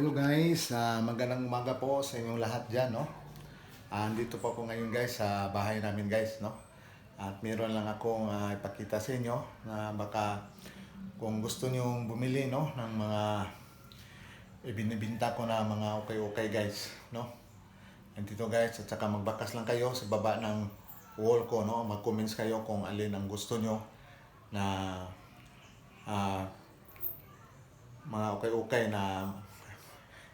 Hello guys, magandang umaga po sa inyong lahat dyan, no? Andito po ako ngayon guys sa bahay namin guys, no? At meron lang akong ipakita sa inyo na baka kung gusto nyong bumili, no? Ng mga ibinibinta ko na mga okay-okay guys, no? Andito guys, at saka magbakas lang kayo sa baba ng wall ko, no? Mag-comments kayo kung alin ang gusto nyo na mga okay-okay na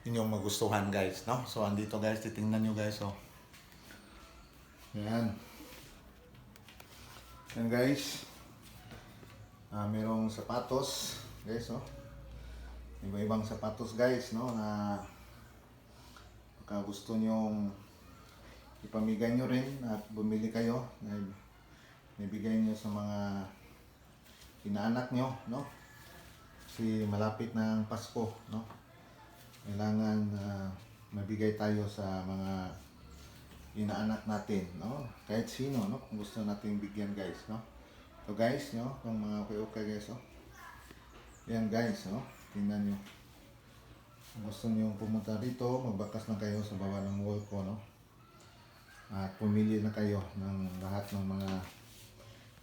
inyong magustuhan guys, no? So andito guys, titingnan nyo guys, oh. Yan. Yan guys. Merong sapatos guys, no? Iba-ibang sapatos guys, no? Na baka gusto nyong ipamigay nyo rin at bumili kayo. Nibigay nyo sa mga inaanak nyo, no? Kasi malapit na ang Pasko, no? Kailangan mabigay tayo sa mga inaanak natin, no? Kahit sino, no? Kung gusto nating bigyan guys, no? So guys, no? Kung mga okay guys, oh. Yan guys, no? Tingnan nyo. Kung gusto nyo pumunta rito, magbakas na kayo sa baba ng wall ko, no? At pumili na kayo ng lahat ng mga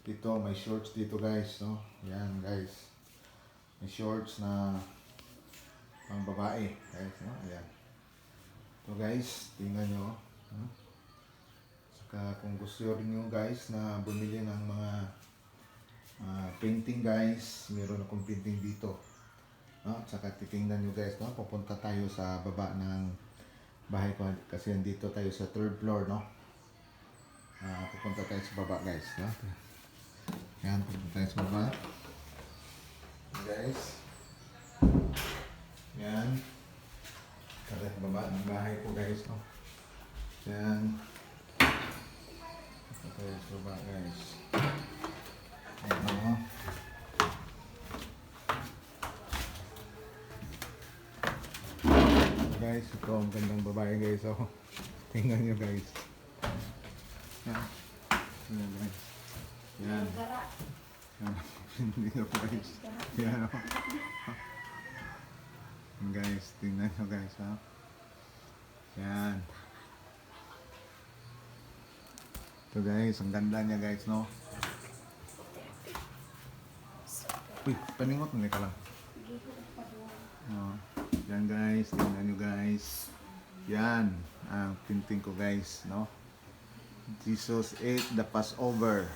dito, may shorts dito guys, no? Yan guys. May shorts na pang babae guys, no? Ayan. So guys, tingnan nyo, no? Saka kung gusto rin nyo guys na bumili ng mga painting guys, meron akong painting dito, no? Saka titingnan nyo guys, no? Pupunta tayo sa baba ng bahay ko kasi dito tayo sa 3rd floor, no? Pupunta tayo sa baba guys, no? Yan, pupunta tayo sa baba guys. Yan. Kada sa baba ng bahay ko guys, no? Yan. Ito tayo sa baba guys. Ano? Guys, ito ang gandang babae guys, oh. Tingnan nyo guys. Yan. Tingnan guys. Yan. Yan. Hindi na po guys. Yan, oh. Guys, tingnan nyo guys, ha? Yan. Ito guys, ang ganda niya guys, no? Uy, paningot na ka lang. Yan guys, tingnan nyo guys. Yan, ang painting ko guys, no? Jesus ate the Passover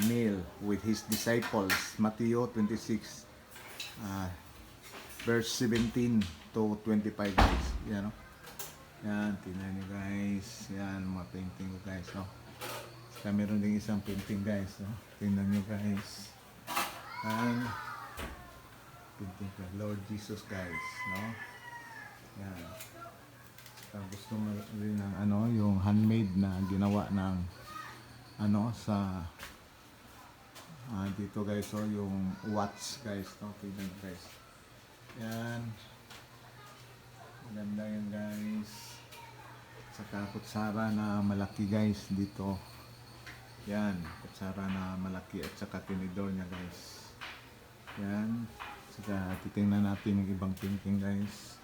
meal with his disciples. Matthew 26 verse 17 to 25 guys. Yan, no? Yan, tingnan nyo guys. Yan, mga painting ko guys, no? Saka meron din isang painting guys, no? Tingnan nyo guys. Yan, painting ko Lord Jesus guys, no? Yan. Saka gusto mo rin ng ano, yung handmade na ginawa ng ano sa dito guys, oh, yung watch guys, no? Tingnan nyo guys. Yan. Maganda yan guys. Saka kutsara na malaki guys dito. Yan, kutsara na malaki at saka tinidor niya guys. Yan. Saka titingnan natin yung ibang painting guys.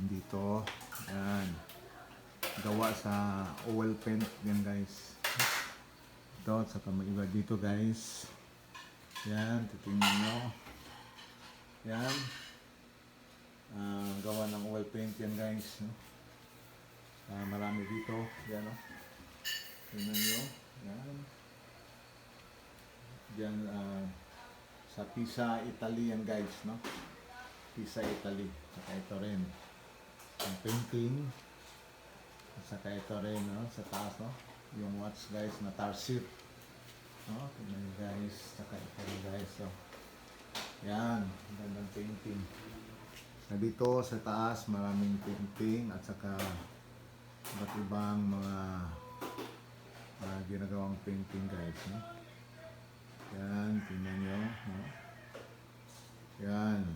Dito. Yan. Gawa sa oil paint yan guys. Ito, saka may iba dito guys. Yan, titingnan nyo. Yan. Gawa ng oil paint yan guys, no? Marami dito. Yan, no? Tingnan nyo. Yan. Diyan sa Pisa, Italy yan guys, no? Pisa, Italy. Saka ito rin ang painting. Saka ito rin, no? Sa taas, no? Yung watch guys na Tarsier, no? Tingnan nyo guys. Saka ito rin guys, no? Yan. Gandang painting. Na dito sa taas maraming painting at saka iba't ibang mga ginagawang painting guys, no? Yan, tingnan nyo, no? Yan.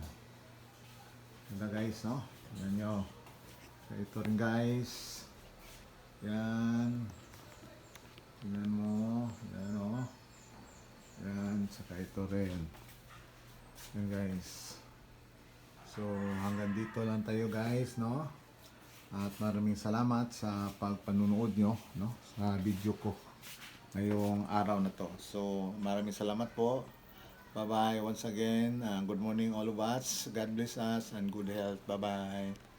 Ganda guys, no? Tingnan nyo. So, ito rin guys. Yan. Tingnan mo. Yan, no? Yan, saka ito rin. Yan guys. So hanggang dito lang tayo guys, no? At maraming salamat sa pagpanunood nyo, no? Sa video ko ngayong araw na to. So maraming salamat po. Bye bye once again. Good morning all of us. God bless us and good health. Bye bye.